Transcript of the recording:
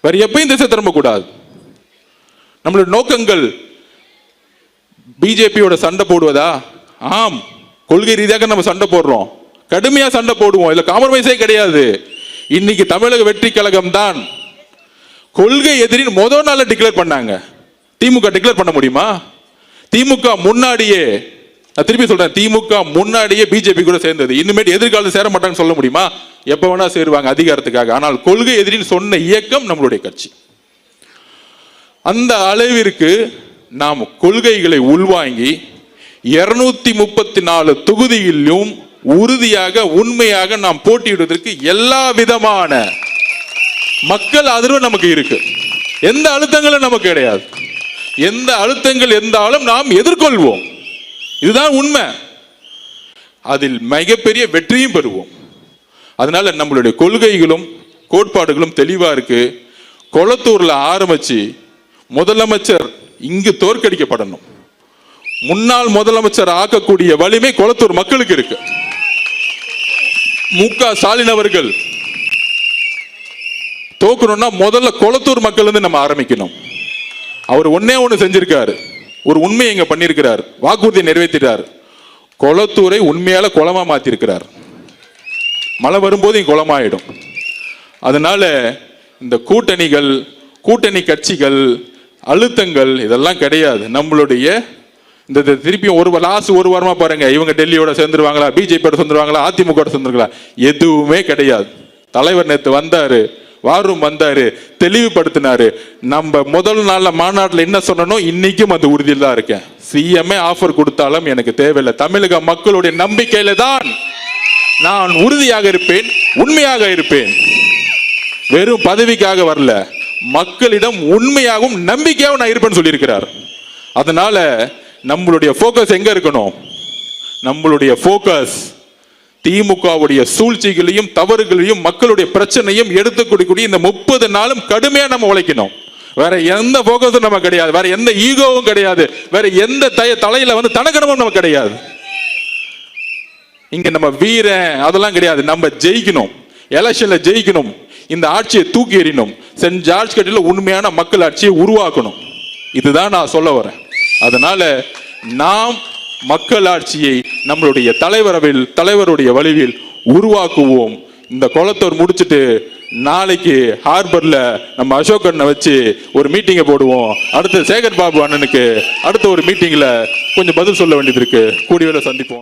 வேற எப்பயும் திசை திரும்பக்கூடாது. நம்மளுடைய நோக்கங்கள் பிஜேபியோட சண்டை போடுவதா? ஆம், கொள்கை ரீதியாக நம்ம சண்டை போடுறோம், கடுமையா சண்டை போடுவோம், இல்ல காம்ப்ரமைஸே கிடையாது. இன்னைக்கு தமிழக வெற்றி கழகம் தான் கொள்கை எதிரின்னு முதல் நாள் டிக்ளேர் பண்ணாங்க. திமுக டிக்ளேர் பண்ண முடியுமா? திமுக முன்னாடியே, நான் திருப்பி சொல்றேன், திமுக முன்னாடியே பிஜேபி கூட சேர்ந்தது. இனிமேட்டு எதிர்காலத்தில் சேர மாட்டாங்கன்னு சொல்ல முடியுமா? எப்ப வேணா சேருவாங்க அதிகாரத்துக்காக. ஆனால் கொள்கை எதிரின்னு சொன்ன இயக்கம் நம்மளுடைய கட்சி. அந்த அளவிற்கு நாம் கொள்கைகளை உள்வாங்கி 234 தொகுதியிலும் உறுதியாக உண்மையாக நாம் போட்டியிடுவதற்கு எல்லா விதமான மக்கள் ஆதரவு நமக்கு இருக்கு. எந்த அழுத்தங்களும் நமக்கு கிடையாது. எந்த அழுத்தங்கள் இருந்தாலும் நாம் எதிர்கொள்வோம். இதுதான் உண்மை. அதில் மிகப்பெரிய வெற்றியும் பெறுவோம். அதனால நம்மளுடைய கொள்கைகளும் கோட்பாடுகளும் தெளிவா இருக்கு. கொளத்தூர்ல ஆரம்பிச்சு முதலமைச்சர் இங்கு தோற்கடிக்கப்படணும். முன்னாள் முதலமைச்சர் ஆக்கக்கூடிய வலிமை கொளத்தூர் மக்களுக்கு இருக்கு. மு.க. ஸ்டாலின் அவர்கள் தோக்கணும்னா முதல்ல கொளத்தூர் மக்கள் இருந்து நம்ம ஆரம்பிக்கணும். அவர் ஒன்னே ஒண்ணு செஞ்சிருக்காரு, ஒரு உண்மையை இங்க பண்ணியிருக்கிறார், வாக்குறுதியை நிறைவேற்றிட்டார். கொளத்தூரை உண்மையால குளமா மாத்திருக்கிறார். மழை வரும்போது இங்க குளமாயிடும். அதனால இந்த கூட்டணிகள், கூட்டணி கட்சிகள், அழுத்தங்கள் இதெல்லாம் கிடையாது. நம்மளுடைய இந்த திருப்பியும் ஒரு வாரமா பாருங்க, இவங்க டெல்லியோட சேர்ந்துருவாங்களா, பிஜேபியோட சேர்ந்துருவாங்களா, அதிமுக சேர்ந்துருங்களா, எதுவுமே கிடையாது. தலைவர் நேற்று வந்தாரு, வாரும் வந்தாரு, தெளிவுபடுத்தினாரு. நம்ம முதல் நாள்ல மாநாட்டில் என்ன சொன்னோம், இன்னைக்கும் அந்த உறுதியில் தான் இருக்கேன். சிஎம்ஏ ஆஃபர் கொடுத்தாலும் எனக்கு தேவையில்லை. தமிழக மக்களுடைய நம்பிக்கையில தான் நான் உறுதியாக இருப்பேன், உண்மையாக இருப்பேன். வெறும் பதவிக்காக வரல, மக்களிடம் உண்மையாகவும் நம்பிக்கையாகவும் நான் இருப்பேன்னு சொல்லியிருக்கிறார். அதனால நம்மளுடைய போக்கஸ் எங்க இருக்கணும்? நம்மளுடைய போக்கஸ் திமுகவுடைய சூழ்ச்சிகளையும் தவறுகளையும் மக்களுடைய பிரச்சனையும் எடுத்து கொடுக்கக்கூடிய இந்த 30 நாளும் கடுமையா நம்ம உழைக்கணும். வேற எந்த போக்கஸும் நம்ம கிடையாது, வேற எந்த ஈகோவும் கிடையாது, வேற எந்த தலையில தனக்கணமும் நம்ம கிடையாது. இங்க நம்ம வீரன் அதெல்லாம் கிடையாது. நம்ம ஜெயிக்கணும், எலெக்ஷன்ல ஜெயிக்கணும், இந்த ஆட்சியை தூக்கி எறியணும், சென்ட் ஜார்ஜ் கட்டில உண்மையான மக்கள் ஆட்சியை உருவாக்கணும். இதுதான் நான் சொல்ல வரேன். அதனால நாம் மக்கள் ஆட்சியை நம்மளுடைய தலைவருடைய வழியில் உருவாக்குவோம். இந்த கொளத்தூர் முடிச்சுட்டு நாளைக்கு ஹார்பர்ல நம்ம அசோக் அண்ணனை வச்சு ஒரு மீட்டிங்கை போடுவோம். அடுத்து சேகர் பாபு அண்ணனுக்கு அடுத்த ஒரு மீட்டிங்ல கொஞ்சம் பதில் சொல்ல வேண்டியது இருக்கு. கூடிய வேளை சந்திப்போம்.